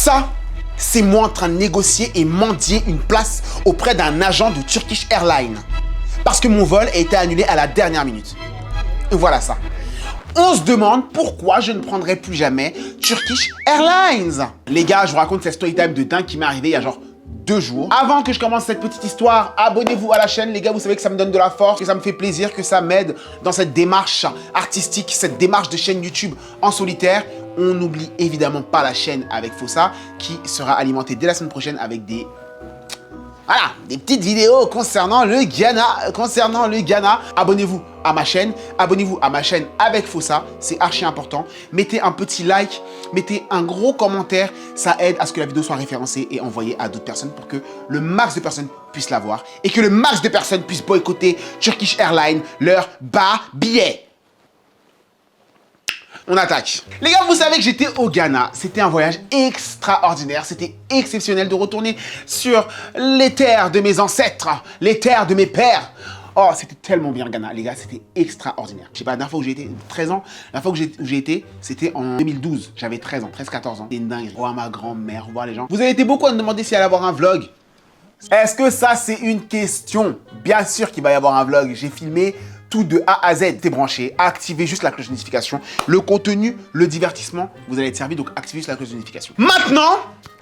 Ça, c'est moi en train de négocier et mendier une place auprès d'un agent de Turkish Airlines. Parce que mon vol a été annulé à la dernière minute. Et voilà ça. On se demande pourquoi je ne prendrai plus jamais Turkish Airlines. Les gars, je vous raconte cette story time de dingue qui m'est arrivée il y a genre 2 jours. Avant que je commence cette petite histoire, abonnez-vous à la chaîne, les gars, vous savez que ça me donne de la force, que ça me fait plaisir, que ça m'aide dans cette démarche artistique, cette démarche de chaîne YouTube en solitaire. On n'oublie évidemment pas la chaîne avec Fossa qui sera alimentée dès la semaine prochaine avec des... Voilà, des petites vidéos concernant le Ghana. Abonnez-vous à ma chaîne avec Fossa, c'est archi important. Mettez un petit like, mettez un gros commentaire, ça aide à ce que la vidéo soit référencée et envoyée à d'autres personnes pour que le max de personnes puissent la voir et que le max de personnes puissent boycotter Turkish Airlines, leur bas billet. On attaque. Les gars, vous savez que j'étais au Ghana. C'était un voyage extraordinaire. C'était exceptionnel de retourner sur les terres de mes ancêtres, les terres de mes pères. Oh, c'était tellement bien, Ghana. Les gars, c'était extraordinaire. Je sais pas, la dernière fois où j'ai été, 13 ans, la fois où j'ai été, c'était en 2012. J'avais 13 ans, 13-14 ans. C'était une dingue. Voir ma grand-mère, voir les gens. Vous avez été beaucoup à me demander s'il allait y avoir un vlog. Est-ce que ça, c'est une question? Bien sûr qu'il va y avoir un vlog. J'ai filmé tout de A à Z. T'es branché, activez juste la cloche de notification. Le contenu, le divertissement, vous allez être servi, donc activez juste la cloche de notification. Maintenant,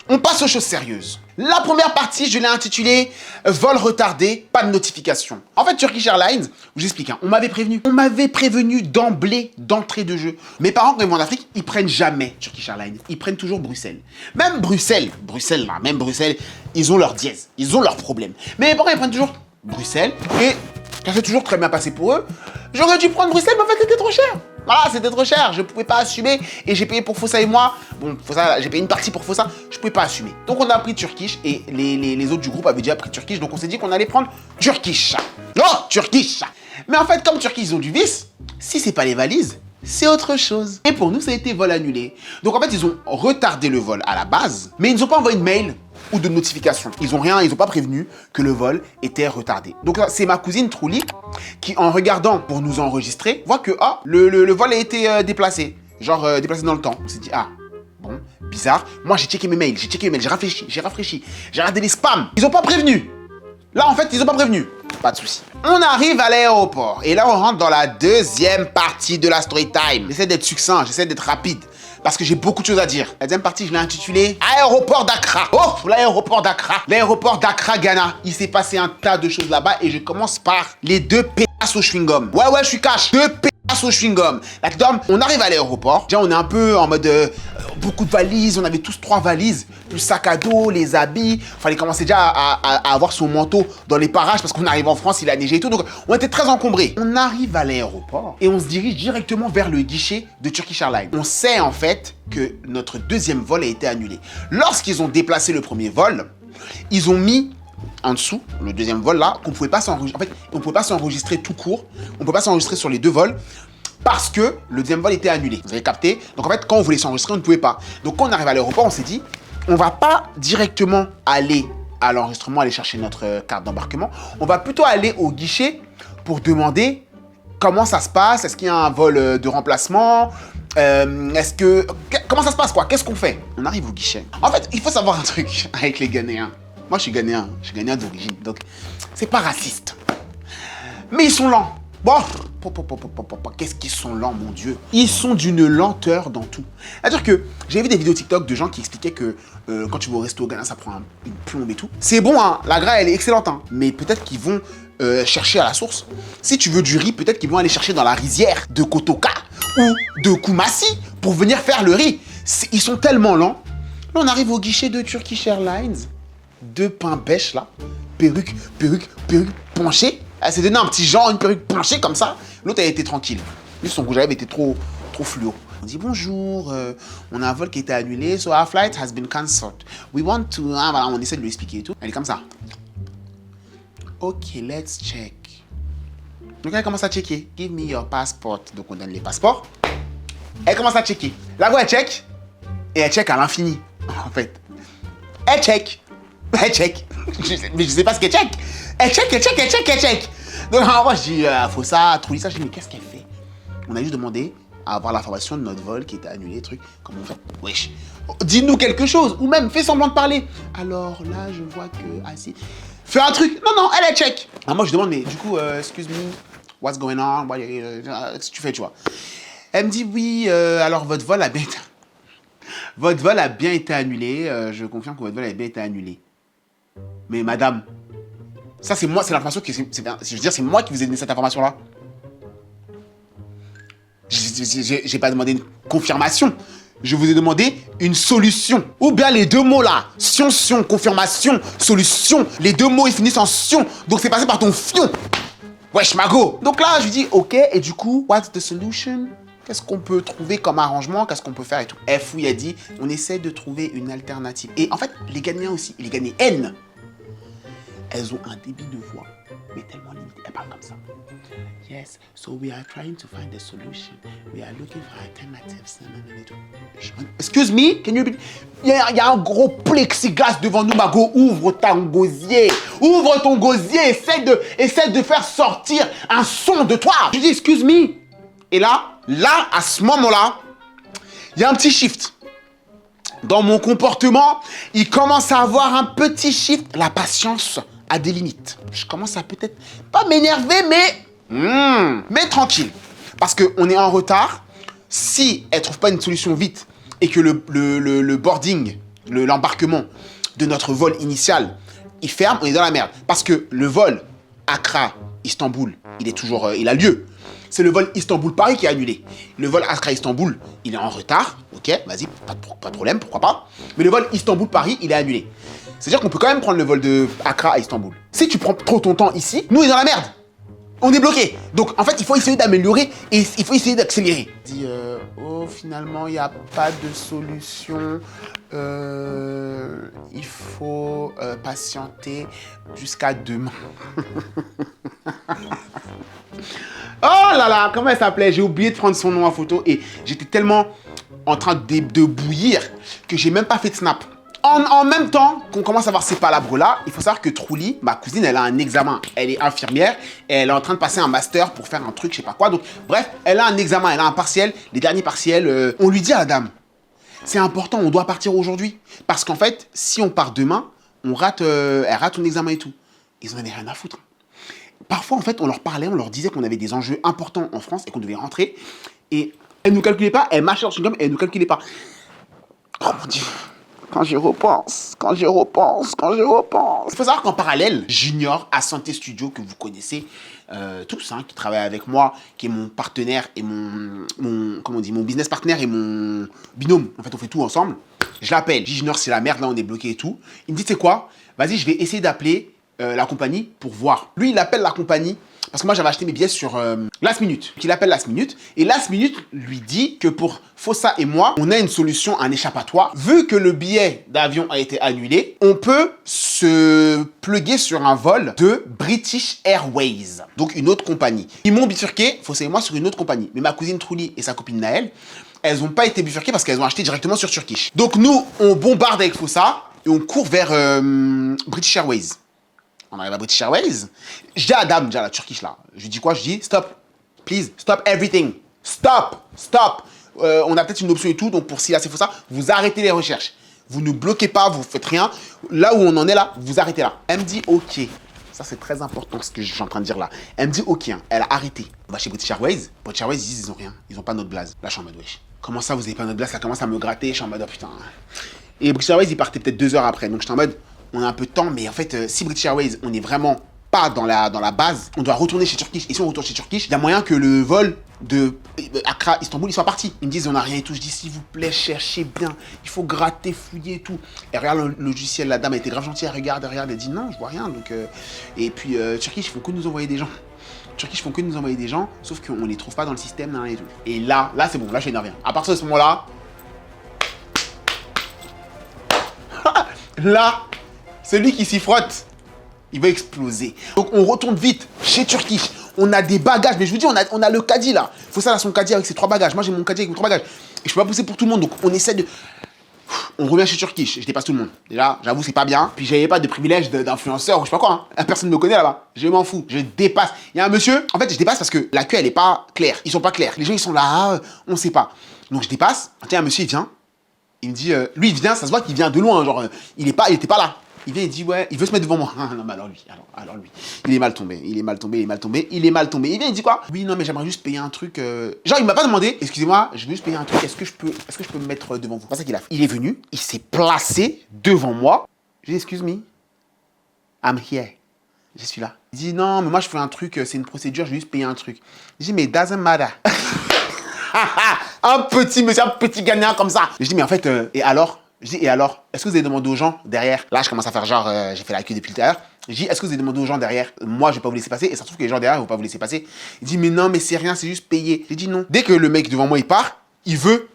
on passe aux choses sérieuses. La première partie, je l'ai intitulée « Vol retardé, pas de notification ». En fait, Turkish Airlines, je vous explique, hein, on m'avait prévenu. On m'avait prévenu d'emblée, d'entrée de jeu. Mes parents, quand ils vont en Afrique, ils prennent jamais Turkish Airlines. Ils prennent toujours Bruxelles. Même Bruxelles, ils ont leur dièse. Ils ont leurs problèmes. Mais mes parents, ils prennent toujours Bruxelles et... ça s'est toujours très bien passé pour eux. J'aurais dû prendre Bruxelles, mais en fait, c'était trop cher. Voilà, c'était trop cher. Je ne pouvais pas assumer. Et j'ai payé pour Fossa et moi. Bon, Fossa, j'ai payé une partie pour Fossa. Je ne pouvais pas assumer. Donc, on a pris Turkish. Et les autres du groupe avaient déjà pris Turkish. Donc, on s'est dit qu'on allait prendre Turkish. Non, Turkish. Mais en fait, comme Turkish, ils ont du vice. Si ce n'est pas les valises, c'est autre chose. Et pour nous, ça a été vol annulé. Donc, en fait, ils ont retardé le vol à la base. Mais ils nous ont pas envoyé de mail ou de notification. Ils ont pas prévenu que le vol était retardé. Donc c'est ma cousine Trouli qui, en regardant pour nous enregistrer, voit que le vol a été déplacé. Genre déplacé dans le temps. On s'est dit, ah, bon, bizarre. Moi, j'ai checké mes mails, j'ai rafraîchi. J'ai regardé les spams. Ils ont pas prévenu. Là, en fait, ils ont pas prévenu. Pas de souci. On arrive à l'aéroport. Et là, on rentre dans la deuxième partie de la story time. J'essaie d'être succinct, j'essaie d'être rapide. Parce que j'ai beaucoup de choses à dire. La deuxième partie, je l'ai intitulée Aéroport d'Accra. Oh, l'aéroport d'Accra. L'aéroport d'Accra, Ghana. Il s'est passé un tas de choses là-bas et je commence par les 2 pétasses au chewing-gum. Ouais, je suis cash. 2 pétasses au chewing-gum. Là-dedans, on arrive à l'aéroport. Déjà, on est un peu en mode beaucoup de valises. On avait tous 3 valises, plus sac à dos, les habits. Fallait commencer déjà à avoir son manteau dans les parages parce qu'on arrive en France, il a neigé et tout. Donc, on était très encombrés. On arrive à l'aéroport et on se dirige directement vers le guichet de Turkish Airlines. On sait en fait que notre deuxième vol a été annulé. Lorsqu'ils ont déplacé le premier vol, ils ont mis en dessous, le deuxième vol là, qu'on ne pouvait pas s'enregistrer. En fait, on ne pouvait pas s'enregistrer tout court. On ne peut pas s'enregistrer sur les 2 vols parce que le deuxième vol était annulé. Vous avez capté? Donc en fait, quand on voulait s'enregistrer, on ne pouvait pas. Donc quand on arrive à l'aéroport, on s'est dit, on ne va pas directement aller à l'enregistrement, aller chercher notre carte d'embarquement. On va plutôt aller au guichet pour demander comment ça se passe. Est-ce qu'il y a un vol de remplacement? Comment ça se passe quoi? Qu'est-ce qu'on fait? On arrive au guichet. En fait, il faut savoir un truc avec les Ghanéens. Moi, je suis Ghanéen d'origine, donc c'est pas raciste. Mais ils sont lents. Bon, qu'est-ce qu'ils sont lents, mon Dieu. Ils sont d'une lenteur dans tout. C'est-à-dire que j'ai vu des vidéos TikTok de gens qui expliquaient que quand tu vas au resto au Ghana, ça prend une plombe et tout. C'est bon, hein, la graille, elle est excellente, hein, mais peut-être qu'ils vont chercher à la source. Si tu veux du riz, peut-être qu'ils vont aller chercher dans la rizière de Kotoka ou de Koumassi pour venir faire le riz. Ils sont tellement lents. Là, on arrive au guichet de Turkish Airlines. 2 pains bêches, là. Perruque penchée. Elle s'est donné un petit genre, une perruque penchée comme ça. L'autre, elle était tranquille. Lui, son rouge à lèvres était trop fluo. On dit bonjour, on a un vol qui a été annulé, so our flight has been cancelled. We want to... Ah, voilà, on essaie de lui expliquer et tout. Elle est comme ça. Ok, let's check. Donc elle commence à checker. Give me your passport. Donc on donne les passeports. Elle commence à checker. La voix, elle check. Et elle check à l'infini, en fait. Elle check. Mais je sais pas ce qu'elle check. Elle check. Donc moi je dis, faut ça, trouver ça. Je dis, mais qu'est-ce qu'elle fait? On a juste demandé à avoir l'information de notre vol qui était annulé, truc. Comment on fait? Wesh. Dis-nous quelque chose. Ou même, fais semblant de parler. Alors là, je vois que... Ah si. Fais un truc. Non, non, elle est check. Ah, moi, je demande, mais du coup, excuse me, what's going on? Qu'est-ce que tu fais, tu vois? Elle me dit, oui, alors votre vol a bien été... Votre vol a bien été annulé. Je confirme que votre vol a bien été annulé. Mais madame, ça c'est moi, c'est l'information que... Je veux dire, c'est moi qui vous ai donné cette information-là. J'ai pas demandé une confirmation. Je vous ai demandé une solution. Ou bien les deux mots là. Sion, confirmation, solution. Les deux mots ils finissent en sion. Donc c'est passé par ton fion. Wesh, Mago. Donc là, je lui dis, ok, et du coup, what's the solution? Qu'est-ce qu'on peut trouver comme arrangement? Qu'est-ce qu'on peut faire et tout? Elle fouille, elle dit, on essaie de trouver une alternative. Et en fait, les Ghanéens aussi, les Ghanéennes, elles ont un débit de voix, mais tellement limité. Elles parlent comme ça. Yes, so we are trying to find a solution. We are looking for alternatives. Excuse me, can you repeat? Il y a un gros plexiglas devant nous, Mago. Ouvre ton gosier. Ouvre ton gosier. Essaie de faire sortir un son de toi. Je dis, excuse me. Et là, à ce moment-là, il y a un petit shift. Dans mon comportement, il commence à avoir un petit shift. La patience a des limites. Je commence à peut-être pas m'énerver, mais tranquille. Parce qu'on est en retard. Si elle ne trouve pas une solution vite et que le boarding, l'embarquement de notre vol initial, il ferme, on est dans la merde. Parce que le vol Accra-Istanbul, il a lieu. C'est le vol Istanbul-Paris qui est annulé. Le vol Accra-Istanbul, il est en retard. Ok, vas-y, pas de problème, pourquoi pas. Mais le vol Istanbul-Paris, il est annulé. C'est-à-dire qu'on peut quand même prendre le vol de Accra à Istanbul. Si tu prends trop ton temps ici, nous, on est dans la merde. On est bloqué. Donc, en fait, il faut essayer d'améliorer et il faut essayer d'accélérer. Dit, finalement, il n'y a pas de solution. Il faut patienter jusqu'à demain. Oh là là, comment elle s'appelait? J'ai oublié de prendre son nom en photo et j'étais tellement en train de bouillir que j'ai même pas fait de snap. En même temps qu'on commence à voir ces palabres-là, il faut savoir que Truly, ma cousine, elle a un examen. Elle est infirmière et elle est en train de passer un master pour faire un truc, je sais pas quoi. Donc, bref, elle a un examen, elle a un partiel. Les derniers partiels, on lui dit à la dame, c'est important, on doit partir aujourd'hui. Parce qu'en fait, si on part demain, elle rate son examen et tout. Ils en avaient rien à foutre. Parfois, en fait, on leur parlait, on leur disait qu'on avait des enjeux importants en France et qu'on devait rentrer. Et elle ne nous calculait pas, elle marchait sur le et elle ne nous calculait pas. Oh mon Dieu. Quand j'y repense. Il faut savoir qu'en parallèle, Junior à Santé Studio, que vous connaissez tous, qui travaille avec moi, qui est mon partenaire et mon business partner et mon binôme. En fait, on fait tout ensemble. Je l'appelle. Je dis, Junior, c'est la merde, là, on est bloqué et tout. Il me dit, c'est quoi? Vas-y, je vais essayer d'appeler la compagnie pour voir. Lui, il appelle la compagnie. Parce que moi, j'avais acheté mes billets sur Last Minute. Il appelle Last Minute. Et Last Minute lui dit que pour Fossa et moi, on a une solution, un échappatoire. Vu que le billet d'avion a été annulé, on peut se pluguer sur un vol de British Airways. Donc, une autre compagnie. Ils m'ont bifurqué, Fossa et moi, sur une autre compagnie. Mais ma cousine Truly et sa copine Naël, elles n'ont pas été bifurquées parce qu'elles ont acheté directement sur Turkish. Donc, nous, on bombarde avec Fossa et on court vers British Airways. On arrive à British Airways. Je dis à Adam, déjà la Turkish là. Je lui dis quoi? Je dis stop, please, stop everything. Stop. On a peut-être une option et tout, donc pour si là c'est ça, vous arrêtez les recherches. Vous ne bloquez pas, vous faites rien. Là où on en est là, vous arrêtez là. Elle me dit ok. Ça c'est très important ce que je suis en train de dire là. Elle me dit ok, elle a arrêté. On va chez British Airways. British Airways ils disent ils ont rien. Ils ont pas notre blaze. Là je suis en mode wesh. Comment ça vous avez pas notre blaze? Ça commence à me gratter. Je suis en mode oh putain. Et British Airways ils partaient peut-être 2 heures après. Donc je suis en mode on a un peu de temps, mais en fait, si British Airways, on n'est vraiment pas dans la base, on doit retourner chez Turkish. Et si on retourne chez Turkish, il y a moyen que le vol de Accra, Istanbul, il soit parti. Ils me disent, on n'a rien et tout. Je dis, s'il vous plaît, cherchez bien. Il faut gratter, fouiller et tout. Elle regarde le logiciel, la dame a été grave gentille, elle regarde, elle dit, non, je vois rien. Donc, et puis, Turkish, ils font que nous envoyer des gens. Turkish font que nous envoyer des gens, sauf qu'on ne les trouve pas dans le système, et tout. Et là c'est bon, là, je suis énervé. À partir de ce moment-là, celui qui s'y frotte, il va exploser. Donc, on retourne vite chez Turkish. On a des bagages. Mais je vous dis, on a le caddie, là. Faut ça, là, son caddie avec ses 3 bagages. Moi, j'ai mon caddie avec mes 3 bagages. Et je peux pas pousser pour tout le monde. Donc, on essaie de... On revient chez Turkish, je dépasse tout le monde. Déjà, j'avoue, c'est pas bien. Puis j'avais pas de privilège d'influenceur ou je sais pas quoi. Hein. Personne ne me connaît là-bas. Je m'en fous. Je dépasse. Il y a un monsieur, en fait, je dépasse parce que la queue, elle est pas claire. Ils sont pas clairs. Les gens, ils sont là, on sait pas. Donc je dépasse. Tiens, un monsieur, il vient. Il me dit, lui, il vient, ça se voit qu'il vient de loin. Genre, il était pas là. Il vient, il dit, ouais, il veut se mettre devant moi. Ah, non, mais alors lui, il est mal tombé. Il vient, il dit quoi? Oui, non, mais j'aimerais juste payer un truc. Genre, il m'a pas demandé, excusez-moi, je veux juste payer un truc, est-ce que je peux me mettre devant vous? C'est pas ça qu'il a fait. Il est venu, il s'est placé devant moi. Je dis, excuse me, I'm here. Je suis là. Il dit, non, mais moi, je fais un truc, c'est une procédure, je veux juste payer un truc. Je dis, mais doesn't matter. Un petit monsieur, un petit gagnant comme ça. Je dis, mais en fait, et alors? Je dis, et alors, est-ce que vous avez demandé aux gens derrière? Là, je commence à faire genre, j'ai fait la queue depuis tout à l'heure. Je dis, est-ce que vous avez demandé aux gens derrière? Moi, je vais pas vous laisser passer. Et ça se trouve que les gens derrière, ils vont pas vous laisser passer. Il dit, mais non, mais c'est rien, c'est juste payer. J'ai dit non. Dès que le mec devant moi, il part, il veut,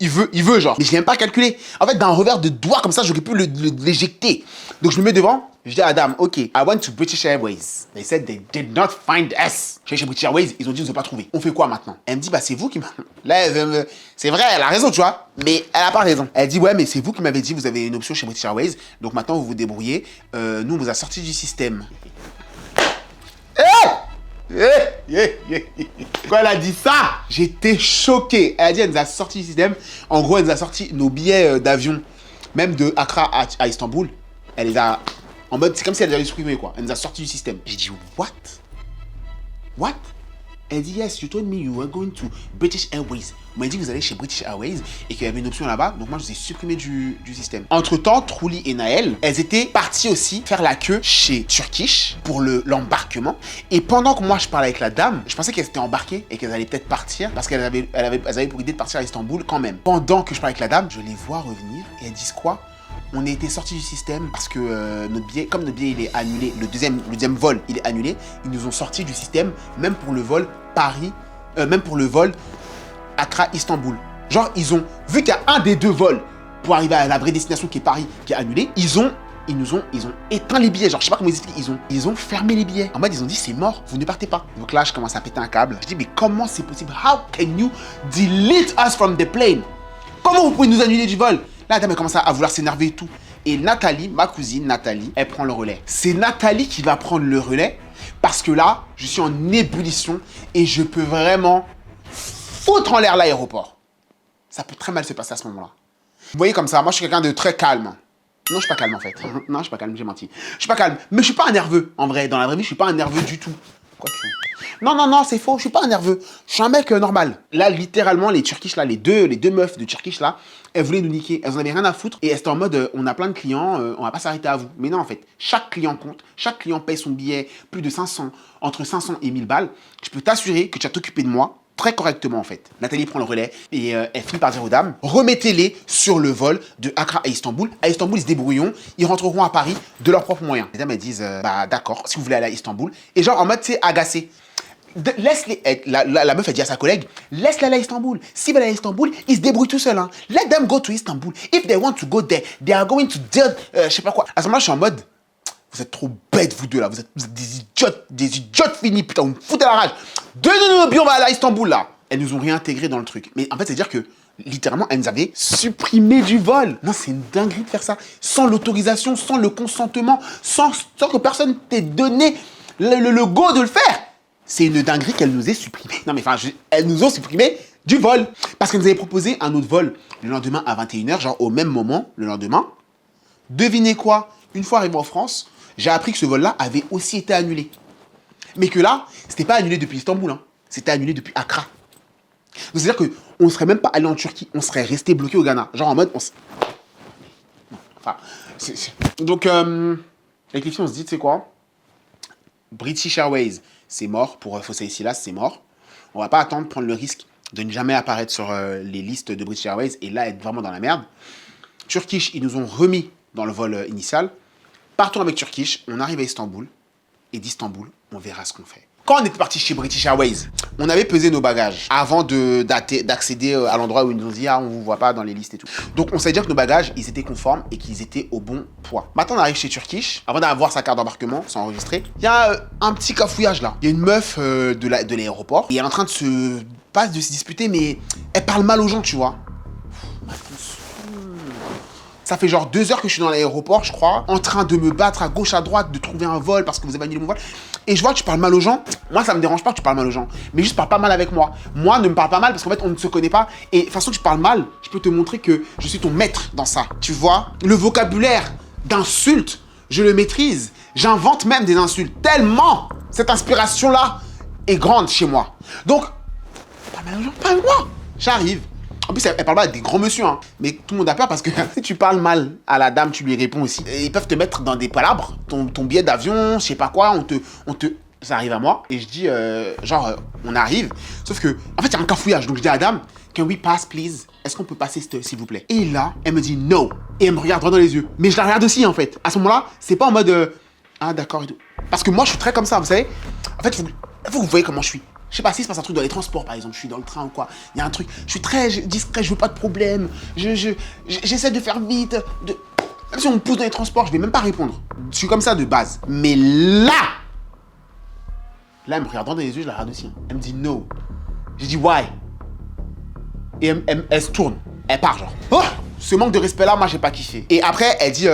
genre. Mais je n'ai même pas calculé. En fait, d'un revers de doigt comme ça, j'aurais pu l'éjecter. Donc, je me mets devant. Je dis à Adam, OK, I went to British Airways. They said they did not find us. Je suis chez British Airways, ils ont dit, ils nous ont pas trouvé. On fait quoi maintenant? Elle me dit, bah, c'est vous qui m'a... Là, c'est vrai, elle a raison, tu vois. Mais elle a pas raison. Elle dit, ouais, mais c'est vous qui m'avez dit, vous avez une option chez British Airways. Donc maintenant, vous vous débrouillez. Nous, on vous a sorti du système. Quand elle a dit ça, j'étais choqué. Elle a dit, elle nous a sorti du système. En gros, elle nous a sorti nos billets d'avion, même de Accra à Istanbul. Elle les a... En mode, c'est comme si elle les avait supprimés, quoi. Elle nous a sorti du système. J'ai dit, what? What? Elle dit, yes, you told me you were going to British Airways. Vous m'avez dit que vous allez chez British Airways et qu'il y avait une option là-bas. Donc moi, je vous ai supprimé du système. Entre-temps, Trouli et Naël, elles étaient parties aussi faire la queue chez Turkish pour l'embarquement. Et pendant que moi, je parlais avec la dame, je pensais qu'elles étaient embarquées et qu'elles allaient peut-être partir parce qu'elles avaient pour idée de partir à Istanbul quand même. Pendant que je parlais avec la dame, je les vois revenir et elles disent quoi? On a été sorti du système parce que notre billet il est annulé, le deuxième vol, il est annulé. Ils nous ont sorti du système, même pour le vol Accra-Istanbul. Genre, ils ont vu qu'il y a un des deux vols pour arriver à la vraie destination qui est Paris, qui est annulé. Ils ont éteint les billets. Genre, je sais pas comment ils expliquent. Ils ont fermé les billets. En mode, ils ont dit, c'est mort, vous ne partez pas. Donc là, je commence à péter un câble. Je dis, mais comment c'est possible? How can you delete us from the plane? Comment vous pouvez nous annuler du vol? Là, la dame, elle commence à vouloir s'énerver et tout. Et Nathalie, ma cousine Nathalie, elle prend le relais. C'est Nathalie qui va prendre le relais parce que là, je suis en ébullition et je peux vraiment foutre en l'air l'aéroport. Ça peut très mal se passer à ce moment-là. Vous voyez comme ça, moi je suis quelqu'un de très calme. Non, je suis pas calme en fait. Non, je suis pas calme, j'ai menti. Je suis pas calme, mais je suis pas un nerveux. En vrai, dans la vraie vie, je suis pas un nerveux du tout. Quoi que non, c'est faux, je suis pas un nerveux. Je suis un mec normal. Là, littéralement, les Turkish, là, les deux meufs de Turkish, là, elles voulaient nous niquer. Elles en avaient rien à foutre. Et elles étaient en mode, on a plein de clients, on va pas s'arrêter à vous. Mais non, en fait, chaque client compte. Chaque client paye son billet plus de 500, entre 500 et 1000 balles. Je peux t'assurer que tu vas t'occuper de moi très correctement, en fait. Nathalie prend le relais et elle finit par dire aux dames, remettez-les sur le vol de Accra à Istanbul. À Istanbul, ils se débrouilleront. Ils rentreront à Paris de leurs propres moyens. Les dames, elles disent, bah d'accord, si vous voulez aller à Istanbul. Et genre, en mode, c'est agacé. Laisse-les, la meuf, elle dit à sa collègue, laisse-les aller à Istanbul. S'ils veulent aller à Istanbul, ils se débrouillent tout seuls. Hein. Let them go to Istanbul. If they want to go there, they are going to deal, je sais pas quoi. À ce moment-là, je suis en mode, vous êtes trop bêtes, vous deux, là. Vous êtes des idiotes finis, putain, vous me foutez la rage. Donnez-nous nos billets, on va aller à Istanbul, là. Elles nous ont réintégrés dans le truc. Mais en fait, c'est-à-dire que, littéralement, elles nous avaient supprimé du vol. Non, c'est une dinguerie de faire ça. Sans l'autorisation, sans le consentement, sans que personne t'ait donné le go de le faire. C'est une dinguerie qu'elles nous aient supprimé. Non, mais enfin, elles nous ont supprimé du vol. Parce qu'elles nous avaient proposé un autre vol le lendemain à 21h, genre au même moment, le lendemain. Devinez quoi? Une fois arrivé en France, j'ai appris que ce vol-là avait aussi été annulé. Mais que là, c'était pas annulé depuis Istanbul, hein. C'était annulé depuis Accra. Donc c'est-à-dire qu'on ne serait même pas allé en Turquie, on serait resté bloqué au Ghana. Genre en mode, Enfin, Donc, avec les filles, on se dit, tu sais quoi? British Airways, c'est mort. Pour Fossey Silas, c'est mort. On va pas attendre, prendre le risque de ne jamais apparaître sur les listes de British Airways et là, être vraiment dans la merde. Turkish, ils nous ont remis dans le vol initial. Partons avec Turkish, on arrive à Istanbul. Et d'Istanbul, on verra ce qu'on fait. Quand on était parti chez British Airways, on avait pesé nos bagages avant d'accéder à l'endroit où ils nous ont dit « Ah, on vous voit pas dans les listes et tout ». Donc, on savait dire que nos bagages, ils étaient conformes et qu'ils étaient au bon poids. Maintenant, on arrive chez Turkish. Avant d'avoir sa carte d'embarquement, c'est enregistré. Il y a un petit cafouillage là. Il y a une meuf de l'aéroport. Et elle est en train de pas de se disputer, mais elle parle mal aux gens, tu vois. Ça fait genre 2 heures que je suis dans l'aéroport, je crois, en train de me battre à gauche, à droite, de trouver un vol parce que vous avez annulé mon vol. Et je vois que tu parles mal aux gens. Moi, ça me dérange pas que tu parles mal aux gens. Mais juste parle pas mal avec moi. Moi, ne me parle pas mal parce qu'en fait, on ne se connaît pas. Et de toute façon, tu parles mal, je peux te montrer que je suis ton maître dans ça. Tu vois, le vocabulaire d'insultes, je le maîtrise. J'invente même des insultes. Tellement cette inspiration-là est grande chez moi. Donc, parle mal aux gens, parle-moi. J'arrive. En plus, elle parle pas avec des grands monsieur, hein. Mais tout le monde a peur parce que si tu parles mal à la dame, tu lui réponds aussi. Et ils peuvent te mettre dans des palabres, ton billet d'avion, je sais pas quoi, ça arrive à moi. Et je dis, on arrive. Sauf que, en fait, il y a un cafouillage. Donc je dis à la dame, can we pass, please? Est-ce qu'on peut passer, s'il vous plaît? Et là, elle me dit no. Et elle me regarde droit dans les yeux. Mais je la regarde aussi, en fait. À ce moment-là, c'est pas en mode, ah, d'accord et tout. Parce que moi, je suis très comme ça, vous savez. En fait, faut que vous voyez comment je suis. Je sais pas s'il se passe un truc dans les transports, par exemple, je suis dans le train ou quoi, il y a un truc, je suis très discret, je veux pas de problème, j'essaie de faire vite, même si on me pousse dans les transports, je vais même pas répondre. Je suis comme ça de base. Mais là, elle me regarde dans les yeux, je la regarde aussi. Elle me dit no. J'ai dit why. Et elle se tourne, elle part genre. Oh, ce manque de respect là, moi j'ai pas kiffé. Et après, elle dit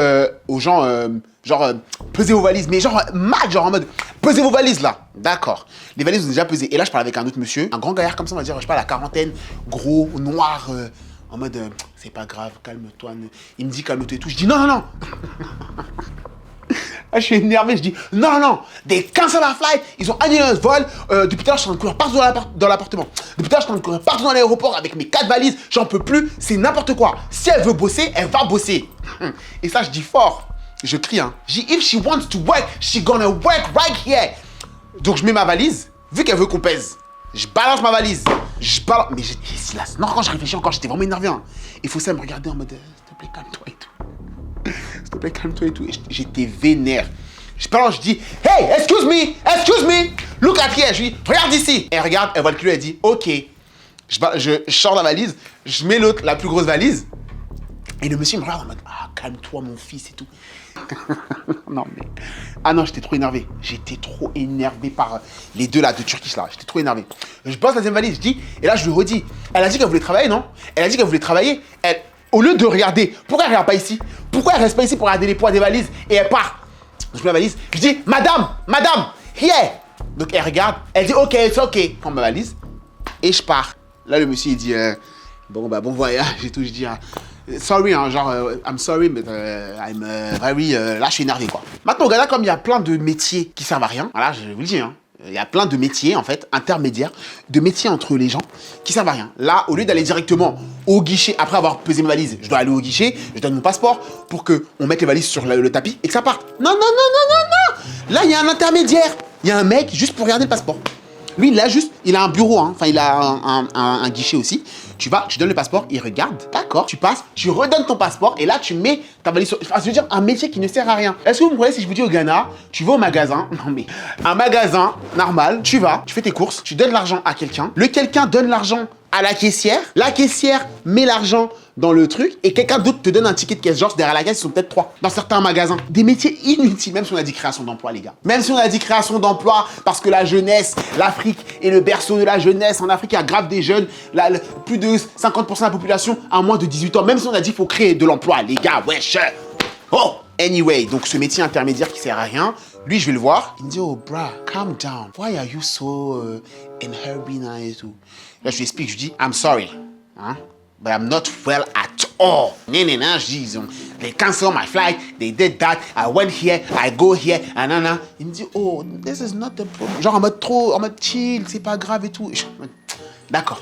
aux gens, pesez vos valises, mais genre mal, genre en mode, pesez vos valises là. D'accord. Les valises sont déjà pesées. Et là, je parle avec un autre monsieur, un grand gaillard comme ça, on va dire, je sais pas, la quarantaine, gros, noir, en mode, c'est pas grave, calme-toi. Il me dit calme-toi et tout. Je dis non, non, non. Ah, je suis énervé, je dis non, they cancel our flight, ils ont annulé notre vol. Depuis tout à l'heure, je suis en train de courir partout dans l'appartement. Depuis tout à l'heure, je suis en train de courir partout dans l'aéroport avec mes 4 valises, j'en peux plus, c'est n'importe quoi. Si elle veut bosser, elle va bosser. Et ça, je dis fort, je crie, hein. Je dis if she wants to work, she gonna work right here. Donc, je mets ma valise, vu qu'elle veut qu'on pèse. Je balance ma valise, mais Silas, non, quand je réfléchis encore, j'étais vraiment énervé. Hein. Il faut ça me regarder en mode, s'il te plaît, calme-toi et tout. S'il te plaît, calme-toi et tout. J'étais vénère. Je dis, hey, excuse me, look at here. Je lui dis, regarde ici. Elle regarde, elle voit le culot, elle dit, ok. Je sors la valise, je mets l'autre, la plus grosse valise. Et le monsieur me regarde en mode, ah, calme-toi, mon fils et tout. Non, mais. Ah non, j'étais trop énervé. J'étais trop énervé par les deux là, de Turkish là. J'étais trop énervé. Je pose la deuxième valise, je dis, et là, je lui redis, elle a dit qu'elle voulait travailler, non? Elle a dit qu'elle voulait travailler. Au lieu de regarder, pourquoi elle ne regarde pas ici? Pourquoi elle reste pas ici pour regarder les poids des valises? Et elle part. Je mets la valise, je dis, madame, here. Donc elle regarde, elle dit, ok, c'est ok. Je prends ma valise et je pars. Là, le monsieur, il dit, bon voyage et tout. Je dis, sorry, hein, genre, I'm sorry, but I'm very... là, je suis énervé, quoi. Maintenant, au Ghana, comme il y a plein de métiers qui servent à rien, voilà, je vous le dis, hein. Il y a plein de métiers, en fait, intermédiaires, de métiers entre les gens qui servent à rien. Là, au lieu d'aller directement au guichet, après avoir pesé mes valises, je dois aller au guichet, je donne mon passeport pour qu'on mette les valises sur le tapis et que ça parte. Non. Là, il y a un intermédiaire. Il y a un mec juste pour regarder le passeport. Lui, il a un bureau, hein. Enfin, il a un guichet aussi. Tu vas, tu donnes le passeport, il regarde, d'accord, tu passes, tu redonnes ton passeport et là, tu mets ta valise sur... Enfin, je veux dire, un métier qui ne sert à rien. Est-ce que vous me comprenez si je vous dis au Ghana, tu vas au magasin, non mais, un magasin normal, tu vas, tu fais tes courses, tu donnes l'argent à quelqu'un, le quelqu'un donne l'argent à la caissière met l'argent dans le truc et quelqu'un d'autre te donne un ticket de caisse. Genre, derrière la caisse, ils sont peut-être 3 dans certains magasins. Des métiers inutiles, même si on a dit création d'emploi, les gars. Même si on a dit création d'emploi, parce que la jeunesse, l'Afrique est le berceau de la jeunesse. En Afrique, il y a grave des jeunes, plus de 50% de la population a moins de 18 ans. Même si on a dit qu'il faut créer de l'emploi, les gars, wesh. Oh, anyway, donc ce métier intermédiaire qui sert à rien, lui, je vais le voir. Il me dit, oh, bra, calm down. Why are you so in hurry now et tout? Là, je lui explique, je dis, I'm sorry. Hein? But I'm not well at all. Je dis, they cancel my flight, they did that, I went here, I go here, and Il me dit, oh, this is not the problem. Genre en mode chill, c'est pas grave et tout. D'accord.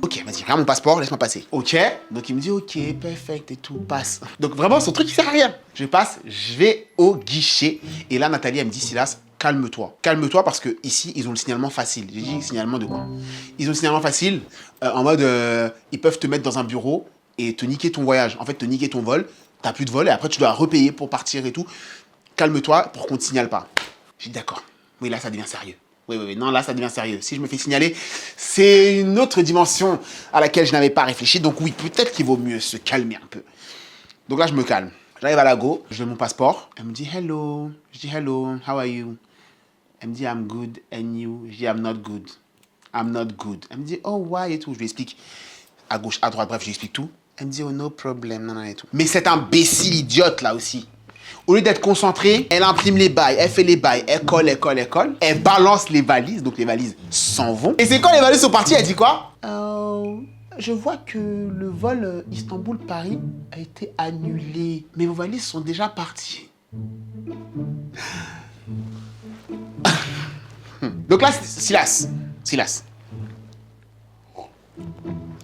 Ok, vas-y, regarde mon passeport, laisse-moi passer. Ok, donc il me dit, ok, perfect et tout, passe. Donc vraiment, son truc, il sert à rien. Je passe, je vais au guichet. Et là, Nathalie, elle me dit, Silas, calme-toi. Calme-toi parce que ici ils ont le signalement facile. J'ai dit signalement de quoi? Ils ont le signalement facile en mode ils peuvent te mettre dans un bureau et te niquer ton voyage. En fait, te niquer ton vol. T'as plus de vol et après tu dois repayer pour partir et tout. Calme-toi pour qu'on te signale pas. J'ai dit d'accord. Oui, là ça devient sérieux. Oui, non, là ça devient sérieux. Si je me fais signaler, c'est une autre dimension à laquelle je n'avais pas réfléchi. Donc oui, peut-être qu'il vaut mieux se calmer un peu. Donc là, je me calme. J'arrive à la go, je donne mon passeport. Elle me dit hello. Je dis hello, how are you? Elle me dit I'm good and you? Je dis I'm not good. I'm not good. Elle me dit oh why et tout. Je lui explique à gauche, à droite, bref, je lui explique tout. Elle me dit, oh, no problem, non, non, et tout. Mais cet imbécile idiote, là aussi, au lieu d'être concentrée, elle imprime les bails, elle fait les bails, elle colle, elle colle, elle colle. Elle balance les valises, donc les valises s'en vont. Et c'est quand les valises sont parties, elle dit quoi? Je vois que le vol Istanbul-Paris a été annulé. Mais vos valises sont déjà parties. Donc là, Silas.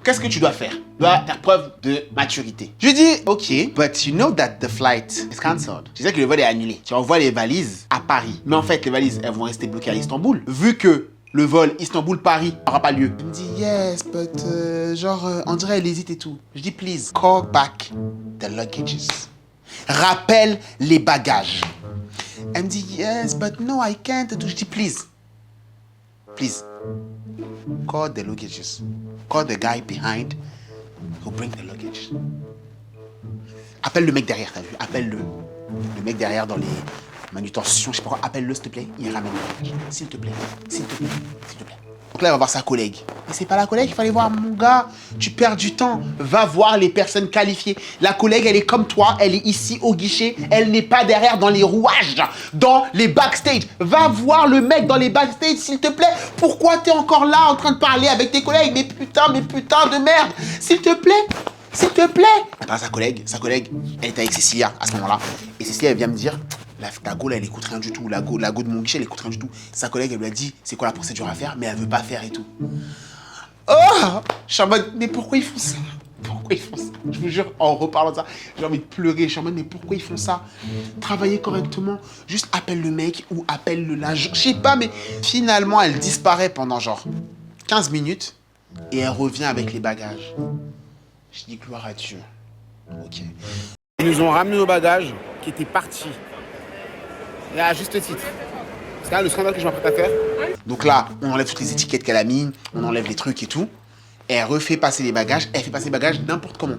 Qu'est-ce que tu dois faire? Tu dois faire preuve de maturité. Je lui dis, ok, but you know that the flight is cancelled. Je sais que le vol est annulé. Tu envoies les valises à Paris. Mais en fait, les valises, elles vont rester bloquées à Istanbul. Vu que le vol Istanbul-Paris n'aura pas lieu. Elle me dit, yes, but on dirait elle hésite et tout. Je dis, please, call back the luggages. Rappelle les bagages. Elle me dit, yes, but no, I can't. Je dis, please, call the luggages. Call the guy behind who bring the luggage. Appelle le mec derrière, t'as vu? Appelle-le. Le mec derrière dans les manutentions, je sais pas quoi. Appelle-le, s'il te plaît. Il ramène le luggage. S'il te plaît. Donc là, il va voir sa collègue. Mais c'est pas la collègue, il fallait voir mon gars. Tu perds du temps. Va voir les personnes qualifiées. La collègue, elle est comme toi. Elle est ici au guichet. Elle n'est pas derrière dans les rouages, dans les backstage. Va voir le mec dans les backstage, s'il te plaît. Pourquoi t'es encore là en train de parler avec tes collègues? Mais putain de merde. S'il te plaît. Attends, sa collègue, elle était avec Cécilia à ce moment-là. Et Cécilia, elle vient me dire, ta go là, elle écoute rien du tout. La go de mon guichet, elle écoute rien du tout. Sa collègue, elle lui a dit, c'est quoi la procédure à faire, mais elle veut pas faire et tout. Oh, je suis en mode, mais pourquoi ils font ça? Je vous jure, en reparlant de ça, j'ai envie de pleurer. Je suis en mode, mais pourquoi ils font ça? Travailler correctement, juste appelle le mec ou appelle le l'agent. Je sais pas, mais finalement, elle disparaît pendant genre 15 minutes et elle revient avec les bagages. Je dis gloire à Dieu. Ok. Ils nous ont ramené nos bagages qui étaient partis. Et à juste titre. C'est là le scandale que je m'apprête à faire. Donc là, on enlève toutes les étiquettes qu'elle a mis, on enlève les trucs et tout. Et elle refait passer les bagages. Elle fait passer les bagages n'importe comment.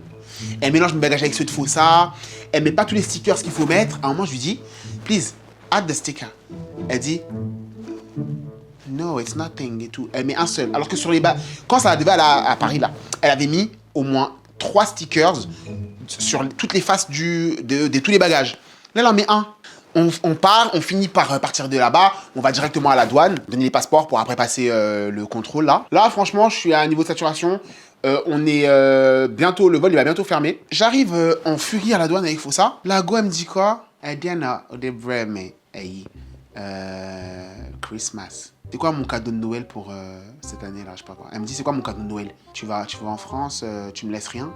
Elle mélange mes bagages avec ceux de Fossa. Elle met pas tous les stickers qu'il faut mettre. À un moment, je lui dis, please, add the sticker. Elle dit, no, it's nothing et tout. Elle met un seul. Alors que sur les bagages, quand ça devait aller à Paris, là, elle avait mis au moins 3 stickers sur toutes les faces de tous les bagages. Là, elle en met un. On part, on finit par partir de là-bas, on va directement à la douane, donner les passeports pour après passer le contrôle là. Là, franchement, je suis à un niveau de saturation. On est bientôt, le vol il va bientôt fermer. J'arrive en furie à la douane avec Fossa. La go, elle me dit quoi? Elle dit, Christmas. C'est quoi mon cadeau de Noël pour cette année-là, je sais pas quoi. Elle me dit, c'est quoi mon cadeau de Noël? Tu vas en France, tu me laisses rien?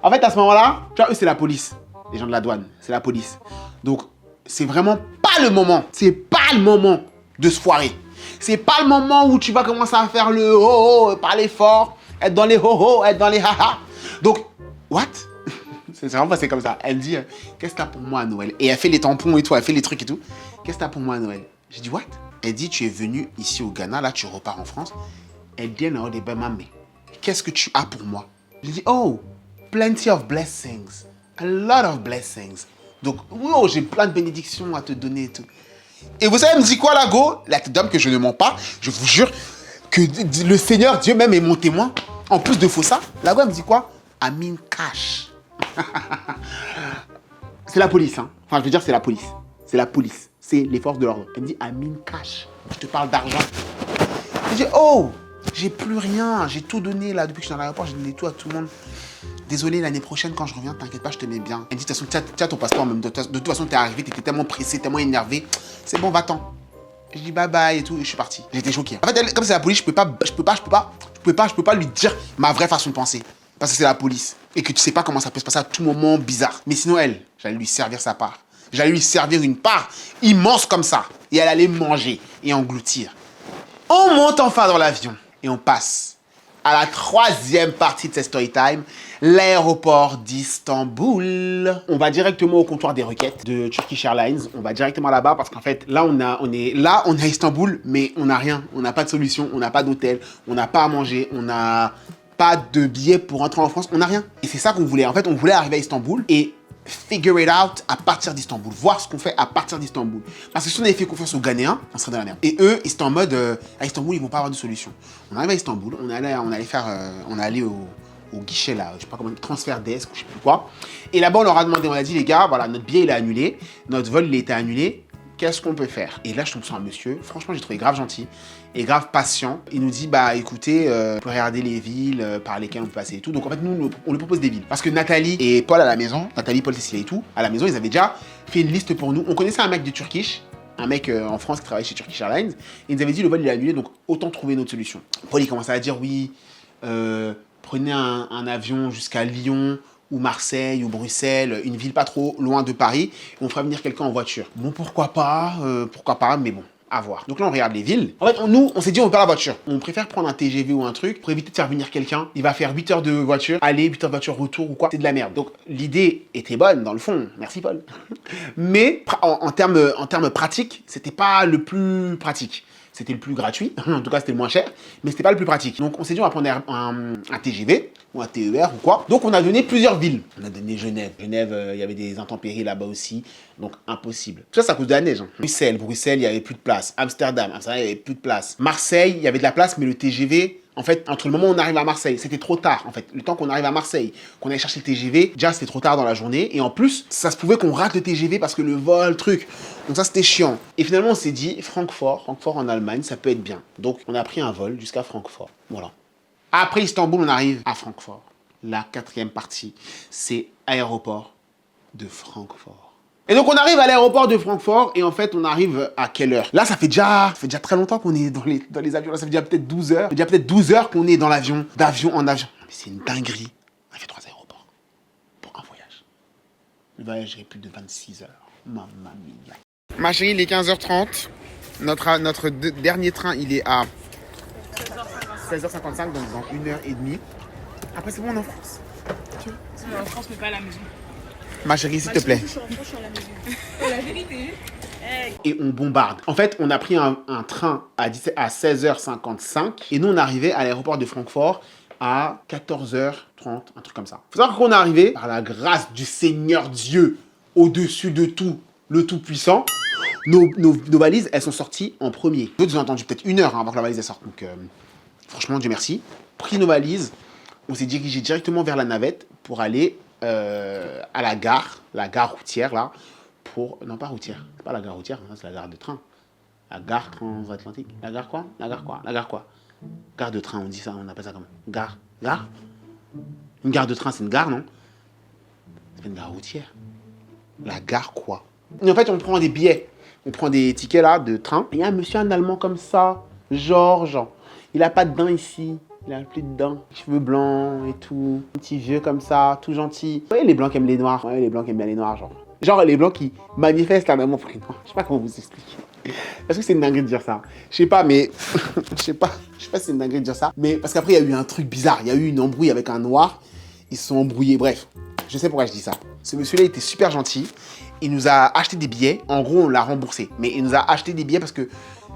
En fait, à ce moment-là, tu vois, eux, c'est la police. Les gens de la douane, c'est la police. Donc, c'est vraiment pas le moment. C'est pas le moment de se foirer. C'est pas le moment où tu vas commencer à faire le ho-ho, parler fort, être dans les ho-ho, être dans les ha-ha. Donc, what? C'est vraiment passé comme ça. Elle me dit, qu'est-ce que t'as pour moi à Noël? Et elle fait les tampons et tout, elle fait les trucs et tout. Qu'est-ce que t'as pour moi à Noël? J'ai dit, what? Elle dit, tu es venu ici au Ghana, là, tu repars en France. Elle dit, non, des mamés. Qu'est-ce que tu as pour moi? J'ai dit, oh, plenty of blessings. A lot of blessings. Donc, oh, j'ai plein de bénédictions à te donner et tout. Et vous savez, elle me dit quoi, la go? La tête d'homme que je ne mens pas. Je vous jure que le Seigneur, Dieu même, est mon témoin. En plus de Fossa, la go, elle me dit quoi? Amin cash. C'est la police, hein. Enfin, je veux dire, c'est la police. C'est la police. C'est les forces de l'ordre. Elle me dit Amin cash. Je te parle d'argent. Je dis, oh, j'ai plus rien. J'ai tout donné, là, depuis que je suis dans l'aéroport. J'ai donné tout à tout le monde. Désolé, l'année prochaine, quand je reviens, t'inquiète pas, je te mets bien. Elle dit, de toute façon, tiens ton passeport, même. De toute façon, t'es arrivé, t'étais tellement pressé, tellement énervé. C'est bon, va-t'en. Je dis bye bye et tout, et je suis parti. J'étais choqué. En fait, elle, comme c'est la police, je peux pas lui dire ma vraie façon de penser. Parce que c'est la police. Et que tu sais pas comment ça peut se passer à tout moment bizarre. Mais sinon, elle, j'allais lui servir sa part. J'allais lui servir une part immense comme ça. Et elle allait manger et engloutir. On monte enfin dans l'avion. Et on passe à la troisième partie de cette story time, l'aéroport d'Istanbul. On va directement au comptoir des requêtes de Turkish Airlines. On va directement là-bas parce qu'en fait, là, on est à Istanbul, mais on n'a rien. On n'a pas de solution, on n'a pas d'hôtel, on n'a pas à manger, on n'a pas de billets pour rentrer en France, on n'a rien. Et c'est ça qu'on voulait. En fait, on voulait arriver à Istanbul et figure it out à partir d'Istanbul, voir ce qu'on fait à partir d'Istanbul. Parce que si on avait fait confiance aux Ghanéens, on serait dans la merde. Et eux, ils étaient en mode, à Istanbul, ils vont pas avoir de solution. On arrive à Istanbul, on allait au guichet là, je sais pas comment, transfert desk, je sais plus quoi. Et là-bas, on leur a demandé, on a dit, les gars, voilà, notre billet il est annulé, notre vol il a été annulé, qu'est-ce qu'on peut faire? Et là, je tombe sur un monsieur, franchement, j'ai trouvé grave gentil et grave patient. Il nous dit, bah écoutez, on peut regarder les villes par lesquelles on peut passer et tout. Donc en fait, nous, on lui propose des villes. Parce que Nathalie et Paul à la maison, Nathalie, Paul, Cécilia et tout, à la maison, ils avaient déjà fait une liste pour nous. On connaissait un mec de Turkish, un mec en France qui travaille chez Turkish Airlines. Et il nous avait dit, le vol il est annulé, donc autant trouver une autre solution. Paul, il commençait à dire, oui, prenez un avion jusqu'à Lyon, ou Marseille, ou Bruxelles, une ville pas trop loin de Paris, et on fera venir quelqu'un en voiture. Bon, pourquoi pas, mais bon, à voir. Donc là, on regarde les villes. En fait, nous, on s'est dit, on veut pas la voiture. On préfère prendre un TGV ou un truc pour éviter de faire venir quelqu'un. Il va faire 8 heures de voiture, aller, 8 heures de voiture, retour ou quoi. C'est de la merde. Donc, l'idée était bonne, dans le fond. Merci, Paul. Mais, en termes pratiques, c'était pas le plus pratique. C'était le plus gratuit, en tout cas c'était le moins cher, mais c'était pas le plus pratique. Donc on s'est dit on va prendre un TGV ou un TER ou quoi. Donc on a donné plusieurs villes. On a donné Genève. Genève, il y avait des intempéries là-bas aussi, donc impossible. Tout ça, c'est à cause de la neige. Bruxelles, il y avait plus de place. Amsterdam, il y avait plus de place. Marseille, il y avait de la place, mais le TGV, en fait, entre le moment où on arrive à Marseille, c'était trop tard, en fait. Le temps qu'on arrive à Marseille, qu'on aille chercher le TGV, déjà, c'était trop tard dans la journée. Et en plus, ça se pouvait qu'on rate le TGV parce que le vol, truc. Donc ça, c'était chiant. Et finalement, on s'est dit, Francfort en Allemagne, ça peut être bien. Donc, on a pris un vol jusqu'à Francfort. Voilà. Après Istanbul, on arrive à Francfort. La 4e partie, c'est aéroport de Francfort. Et donc, on arrive à l'aéroport de Francfort et en fait, on arrive à quelle heure? Là, ça fait déjà très longtemps qu'on est dans les avions. Là, ça fait déjà peut-être 12 heures. Ça fait déjà peut-être 12 heures qu'on est dans l'avion, d'avion en avion. Mais c'est une dinguerie. On a fait 3 aéroports pour un voyage. Le voyage durait plus de 26 heures. Mamma mia. Ma chérie, il est 15h30. Notre dernier train, il est à 16h55, donc dans 1h30. Après, c'est bon, on est en France. En France, mais pas à la maison. Ma chérie, s'il te plaît. Je suis en France, je suis à la maison. La vérité. Et on bombarde. En fait, on a pris un train à 16h55 et nous, on arrivait à l'aéroport de Francfort à 14h30, un truc comme ça. Faut savoir qu'on est arrivé par la grâce du Seigneur Dieu au-dessus de tout, le Tout-Puissant. Nos valises, elles sont sorties en premier. D'autres ont entendu peut-être 1 heure avant que la valise sorte. Donc, franchement, Dieu merci. Pris nos valises, on s'est dirigé directement vers la navette pour aller à la gare routière, là. Non, pas routière. C'est pas la gare routière, hein, c'est la gare de train. La gare transatlantique. La gare quoi? Gare de train, on dit ça, on appelle ça comment? Gare? Une gare de train, c'est une gare, non? C'est pas une gare routière. La gare quoi? Et en fait, on prend des billets. On prend des tickets, là, de train. Il y a un monsieur, un Allemand comme ça, Georges. Il a pas de dents ici. Il a plus de dents. Cheveux blancs et tout. Un petit vieux comme ça, tout gentil. Vous voyez les blancs qui aiment les noirs? Ouais, les blancs qui aiment bien les noirs, genre. Genre les blancs qui manifestent un amour pour les noirs. Je sais pas comment vous expliquer. Est-ce que c'est une dinguerie de dire ça? Je sais pas, mais... je sais pas si c'est une dinguerie de dire ça. Mais parce qu'après, il y a eu un truc bizarre. Il y a eu une embrouille avec un noir. Ils se sont embrouillés. Bref, je sais pourquoi je dis ça. Ce monsieur-là était super gentil. Il nous a acheté des billets. En gros, on l'a remboursé. Mais il nous a acheté des billets parce que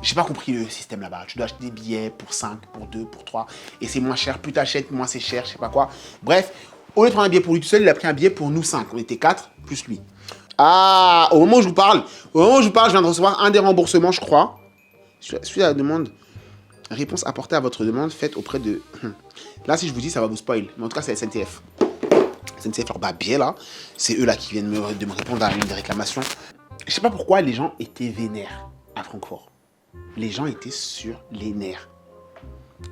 j'ai pas compris le système là-bas. Tu dois acheter des billets pour 5, pour 2, pour 3. Et c'est moins cher. Plus t'achètes, moins c'est cher. Je sais pas quoi. Bref, au lieu de prendre un billet pour lui tout seul, il a pris un billet pour nous 5. On était 4, plus lui. Ah, au moment où je vous parle, je viens de recevoir un des remboursements, je crois. Suite à la demande, réponse apportée à votre demande faite auprès de... Là, si je vous dis, ça va vous spoil. Mais en tout cas, c'est SNCF. SNCF, leur bas billet, là. C'est eux, là, qui viennent de me répondre à une des réclamations. Je sais pas pourquoi les gens étaient vénères à Francfort. Les gens étaient sur les nerfs.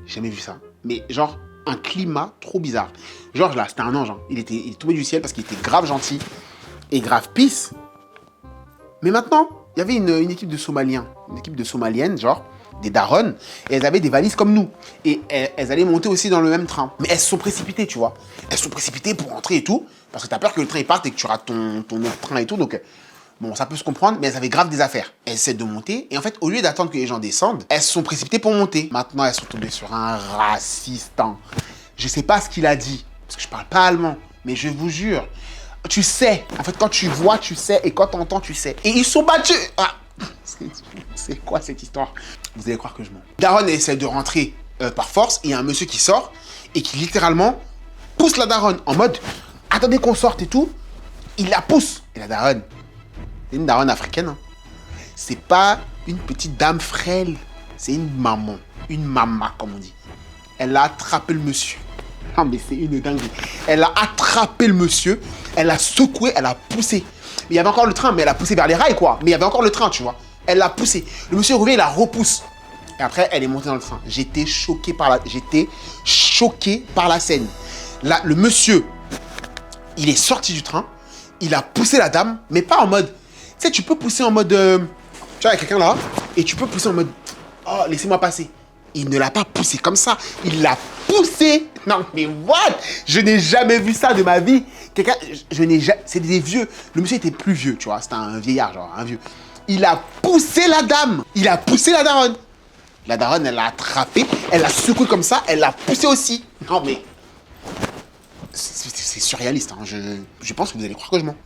J'ai jamais vu ça. Mais genre, un climat trop bizarre. Georges, là, c'était un ange. Hein. Il est tombé du ciel parce qu'il était grave gentil et grave pisse. Mais maintenant, il y avait une équipe de Somaliens. Une équipe de Somaliennes, genre, des darons. Et elles avaient des valises comme nous. Et elles allaient monter aussi dans le même train. Mais elles se sont précipitées, tu vois. Elles se sont précipitées pour rentrer et tout. Parce que t'as peur que le train il parte et que tu rates ton autre train et tout. Donc, bon, ça peut se comprendre, mais elles avaient grave des affaires. Elles essaient de monter. Et en fait, au lieu d'attendre que les gens descendent, elles se sont précipitées pour monter. Maintenant, elles sont tombées sur un raciste. Hein. Je sais pas ce qu'il a dit. Parce que je parle pas allemand. Mais je vous jure... Tu sais, en fait, quand tu vois, tu sais, et quand tu entends, tu sais. Et ils sont battus. Ah, c'est quoi cette histoire? Vous allez croire que je mens. Daron essaie de rentrer par force, et il y a un monsieur qui sort, et qui littéralement pousse la daronne en mode, attendez qu'on sorte et tout. Il la pousse. Et la daronne, c'est une daronne africaine. Hein. C'est pas une petite dame frêle, c'est une maman. Une mama, comme on dit. Elle a attrapé le monsieur. Ah, mais c'est une dinguerie. Elle a attrapé le monsieur, elle a secoué, elle a poussé. Mais il y avait encore le train, mais elle a poussé vers les rails, quoi. Mais il y avait encore le train, tu vois. Elle l'a poussé. Le monsieur revient, il la repousse. Et après, elle est montée dans le train. J'étais choqué par la scène. Là, le monsieur, il est sorti du train, il a poussé la dame, mais pas en mode... Tu sais, tu peux pousser en mode... tu vois, il y a quelqu'un là, et tu peux pousser en mode... Oh, laissez-moi passer. Il ne l'a pas poussé comme ça. Il l'a poussé. Non, mais what? Je n'ai jamais vu ça de ma vie. Quelqu'un... Je n'ai jamais... C'est des vieux. Le monsieur était plus vieux, tu vois. C'était un vieillard, genre, un vieux. Il a poussé la dame. Il a poussé la daronne. La daronne, elle l'a attrapé. Elle l'a secoué comme ça. Elle l'a poussé aussi. Non, mais... C'est surréaliste, hein. Je pense que vous allez croire que je mens.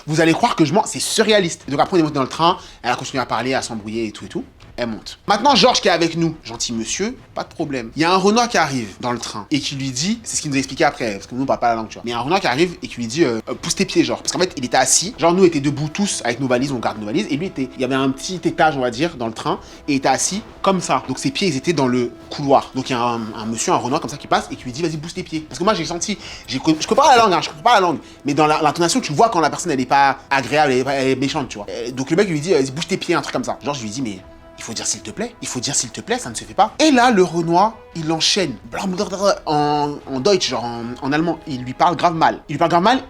Vous allez croire que je mens, c'est surréaliste. Donc après on est monté dans le train, elle a continué à parler, à s'embrouiller et tout. Elle monte. Maintenant Georges qui est avec nous, gentil monsieur, pas de problème. Il y a un Renoir qui arrive dans le train et qui lui dit, c'est ce qu'il nous a expliqué après, parce que nous on parle pas la langue, tu vois. Mais il y a un Renoir qui arrive et qui lui dit, pousse tes pieds genre. Parce qu'en fait il était assis, genre nous on était debout tous avec nos valises, on garde nos valises, et lui il y avait un petit étage on va dire dans le train, et il était assis comme ça. Donc ses pieds ils étaient dans le couloir. Donc il y a un monsieur, un Renoir comme ça qui passe et qui lui dit vas-y pousse tes pieds. Parce que moi j'ai senti, je comprends pas la langue, hein, je comprends pas la langue, mais dans l'intonation tu vois quand la personne elle est pas agréable, elle est méchante, tu vois. Donc le mec lui dit vas-y bouge tes pieds, un truc comme ça. Genre je lui dis mais il faut dire s'il te plaît, ça ne se fait pas. Et là, le Renoir, il enchaîne en Deutsch, genre en allemand. Il lui parle grave mal.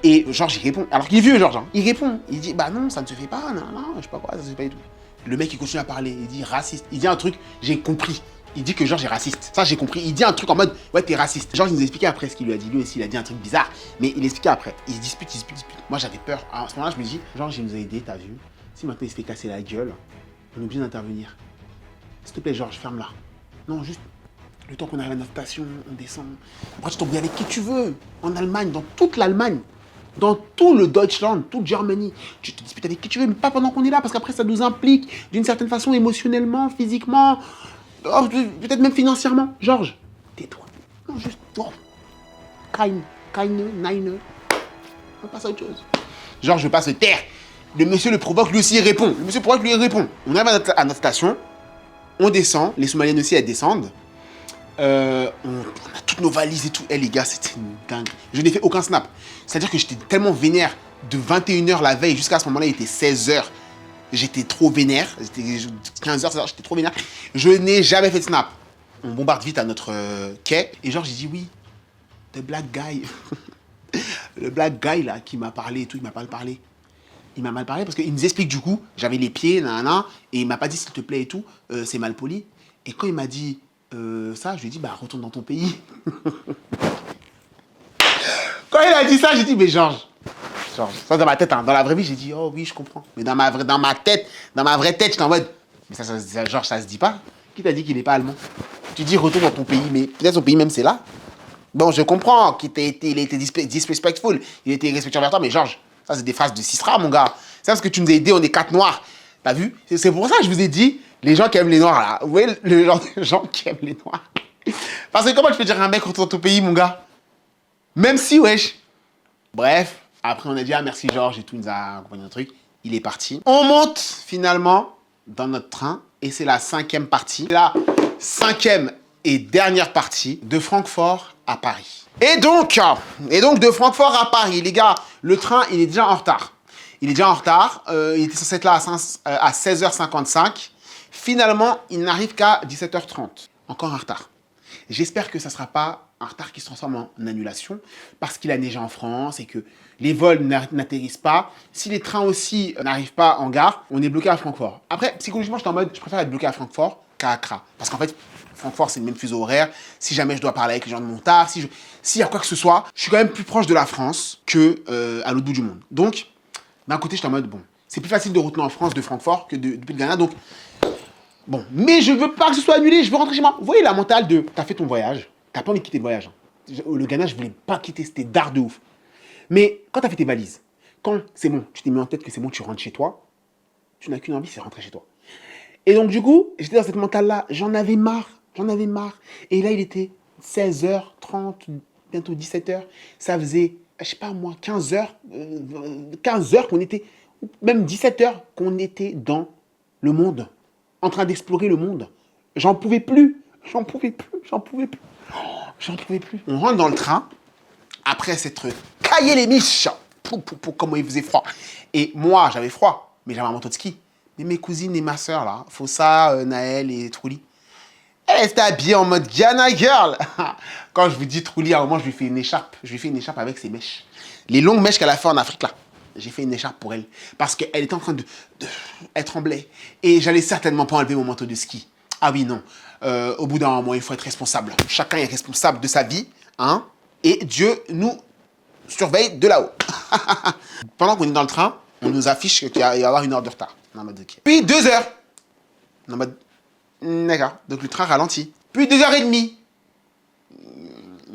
Et Georges, il répond. Alors qu'il est vieux, Georges. Hein. Il répond. Il dit, bah non, ça ne se fait pas, non, je sais pas quoi, ça se fait pas du tout. Le mec, il continue à parler. Il dit raciste. Il dit un truc, j'ai compris. Il dit que Georges est raciste. Ça, j'ai compris. Il dit un truc en mode, ouais, t'es raciste. Georges, il nous a expliqué après ce qu'il lui a dit. Lui aussi, il a dit un truc bizarre. Mais il expliquait après. Il se dispute. Moi, j'avais peur. Alors, à ce moment-là, je me dis, Georges, il nous a aidés, t'as vu. Si maintenant il se fait casser la gueule, on est obligé d'intervenir. S'il te plaît, Georges, ferme-la. Non, juste le temps qu'on arrive à notre station, on descend. Après, tu t'embrouilles avec qui tu veux. En Allemagne, dans toute l'Allemagne, dans tout le Deutschland, toute Germany. Tu te disputes avec qui tu veux, mais pas pendant qu'on est là, parce qu'après, ça nous implique d'une certaine façon, émotionnellement, physiquement, peut-être même financièrement. Georges, tais-toi. Non, juste, non. Keine. On passe à autre chose. Georges ne veut pas se taire. Le monsieur le provoque, lui aussi, il répond. On arrive à notre station. On descend, les Somaliennes aussi, elles descendent. On a toutes nos valises et tout. Les gars, c'était une dingue. Je n'ai fait aucun snap. C'est-à-dire que j'étais tellement vénère de 21h la veille jusqu'à ce moment-là, il était 16h. J'étais trop vénère. C'était 15h, 16h, j'étais trop vénère. Je n'ai jamais fait de snap. On bombarde vite à notre quai. Et genre, j'ai dit oui. The black guy. Le black guy, là, qui m'a parlé et tout, il m'a pas parlé. Il m'a mal parlé parce qu'il nous explique du coup, j'avais les pieds, nanana, et il m'a pas dit s'il te plaît et tout, c'est mal poli. Et quand il m'a dit ça, je lui ai dit, bah retourne dans ton pays. Quand il a dit ça, j'ai dit, mais Georges, ça dans ma tête, hein, dans la vraie vie, j'ai dit, oh oui, je comprends. Mais dans ma vraie tête, j'étais en mode, mais ça, Georges, ça se dit pas. Qui t'a dit qu'il n'est pas allemand? Tu dis, retourne dans ton pays, mais peut-être son pays même c'est là. Bon, je comprends qu'il il était disrespectful, il était irrespectueux envers toi, mais Georges, ça, c'est des phrases de Sisra, mon gars. C'est parce que tu nous as aidés, on est 4 noirs. T'as vu? C'est pour ça que je vous ai dit, les gens qui aiment les noirs, là. Vous voyez, le genre de gens qui aiment les noirs. Parce que comment tu peux dire à un mec retourne dans ton pays, mon gars? Même si, wesh. Bref, après, on a dit, ah, merci Georges et tout, il nous a accompagné un truc. Il est parti. On monte, finalement, dans notre train, et c'est la 5e partie. La 5e et dernière partie de Francfort à Paris. Et donc de Francfort à Paris, les gars, le train, il est déjà en retard. Il était censé être là à 16h55. Finalement, il n'arrive qu'à 17h30. Encore en retard. J'espère que ça ne sera pas un retard qui se transforme en annulation, parce qu'il a neigé en France et que les vols n'atterrissent pas. Si les trains aussi n'arrivent pas en gare, on est bloqué à Francfort. Après, psychologiquement, j'étais en mode, je préfère être bloqué à Francfort qu'à Accra. Parce qu'en fait, Francfort, c'est le même fuseau horaire. Si jamais je dois parler avec les gens de mon taf, s'il y a quoi que ce soit, je suis quand même plus proche de la France que à l'autre bout du monde. Donc, d'un côté, j'étais en mode, bon, c'est plus facile de retourner en France de Francfort que depuis le Ghana. Donc, bon, mais je veux pas que ce soit annulé, je veux rentrer chez moi. Vous voyez la mentale de, t'as fait ton voyage, t'as pas envie de quitter le voyage. Hein. Le Ghana, je voulais pas quitter, c'était d'art de ouf. Mais quand t'as fait tes valises, quand c'est bon, tu t'es mis en tête que c'est bon, tu rentres chez toi, tu n'as qu'une envie, c'est rentrer chez toi. Et donc, du coup, j'étais dans cette mentale-là, j'en avais marre. Et là, il était 16h30, bientôt 17h. Ça faisait, je sais pas moi, 15 heures qu'on était, même 17 heures qu'on était dans le monde, en train d'explorer le monde. J'en pouvais plus. J'en pouvais plus. On rentre dans le train, après s'être caillé les miches. Comment il faisait froid. Et moi, j'avais froid, mais j'avais un manteau de ski. Mais mes cousines et ma soeur, là, Fossa, Naël et Trouli, elle était habillée en mode Ghana Girl. Quand je vous dis Trouli, à un moment, je lui fais une écharpe. Je lui fais une écharpe avec ses mèches. Les longues mèches qu'elle a fait en Afrique, là. J'ai fait une écharpe pour elle. Parce qu'elle était en train elle tremblait. Et j'allais certainement pas enlever mon manteau de ski. Ah oui, non. Au bout d'un moment, il faut être responsable. Chacun est responsable de sa vie. Hein, et Dieu nous surveille de là-haut. Pendant qu'on est dans le train, on nous affiche qu'il va y avoir 1 heure de retard. En mode, okay. Puis 2 heures. En mode, d'accord. Donc le train ralentit. Puis 2h30.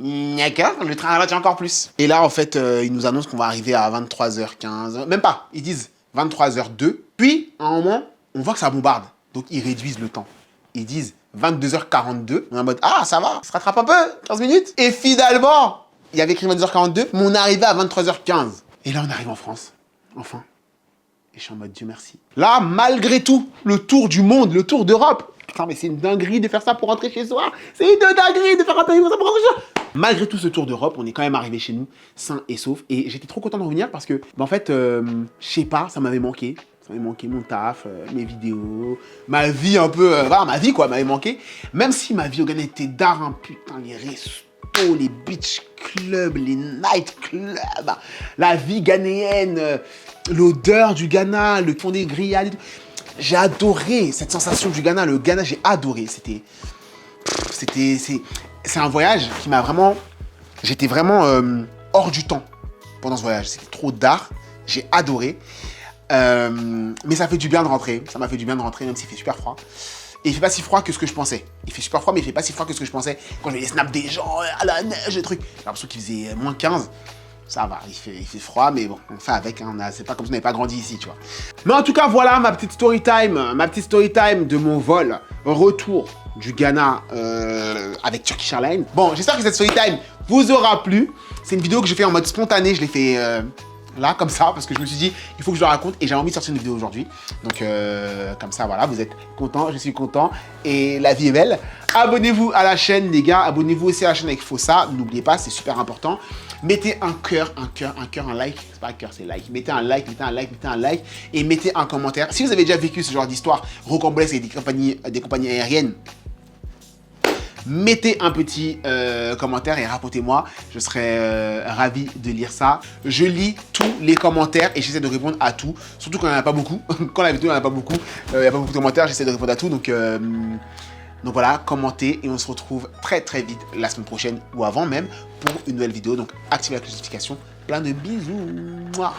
D'accord, le train ralentit encore plus. Et là, en fait, ils nous annoncent qu'on va arriver à 23h15. Même pas, ils disent 23h02. Puis, à un moment, on voit que ça bombarde. Donc, ils réduisent le temps. Ils disent 22h42. On est en mode, ah, ça va, ça se rattrape un peu, 15 minutes. Et finalement, il y avait écrit 22h42, mais on est arrivé à 23h15. Et là, on arrive en France. Enfin. Et je suis en mode, Dieu merci. Là, malgré tout, le tour du monde, le tour d'Europe. Putain, mais c'est une dinguerie de faire ça pour rentrer chez soi. C'est une dinguerie de faire un pays pour ça pour rentrer chez soi. Malgré tout ce tour d'Europe, on est quand même arrivé chez nous, sain et sauf. Et j'étais trop content de revenir parce que, en fait, je sais pas, ça m'avait manqué. Ça m'avait manqué mon taf, mes vidéos, ma vie un peu, voilà, ma vie quoi, m'avait manqué. Même si ma vie au Ghana était d'art, hein, putain, les restos, les beach clubs, les night clubs, la vie ghanéenne, l'odeur du Ghana, le fond des grillades et tout. J'ai adoré cette sensation du Ghana. Le Ghana, j'ai adoré. C'est un voyage qui m'a vraiment... J'étais vraiment hors du temps pendant ce voyage. C'était trop d'art. J'ai adoré. Mais ça fait du bien de rentrer. Ça m'a fait du bien de rentrer, même s'il fait super froid. Et il fait pas si froid que ce que je pensais. Il fait super froid, mais il fait pas si froid que ce que je pensais. Quand je voyais les snaps des gens, à la neige, des trucs. J'ai l'impression qu'il faisait moins 15. Ça va, il fait froid, mais bon, on fait avec, hein, c'est pas comme si on n'avait pas grandi ici, tu vois. Mais en tout cas, voilà ma petite story time de mon vol retour du Ghana avec Turkish Airlines. Bon, j'espère que cette story time vous aura plu. C'est une vidéo que je fais en mode spontané, je l'ai fait là, comme ça, parce que je me suis dit, il faut que je le raconte, et j'avais envie de sortir une vidéo aujourd'hui. Donc, comme ça, voilà, vous êtes contents, je suis content, et la vie est belle. Abonnez-vous à la chaîne, les gars, abonnez-vous aussi à la chaîne avec Fossa, n'oubliez pas, c'est super important. Mettez un cœur, un like, c'est pas un cœur, c'est like. Mettez un like, et mettez un commentaire. Si vous avez déjà vécu ce genre d'histoire rocambolesque avec des compagnies aériennes, mettez un petit commentaire et rapportez-moi. Je serais ravi de lire ça. Je lis tous les commentaires et j'essaie de répondre à tout. Surtout quand il n'y en a pas beaucoup. Quand la vidéo, il n'y en a pas beaucoup. Il n'y a pas beaucoup de commentaires, j'essaie de répondre à tout. Donc voilà, commentez et on se retrouve très très vite la semaine prochaine ou avant même pour une nouvelle vidéo. Donc activez la notification. Plein de bisous. Mouah.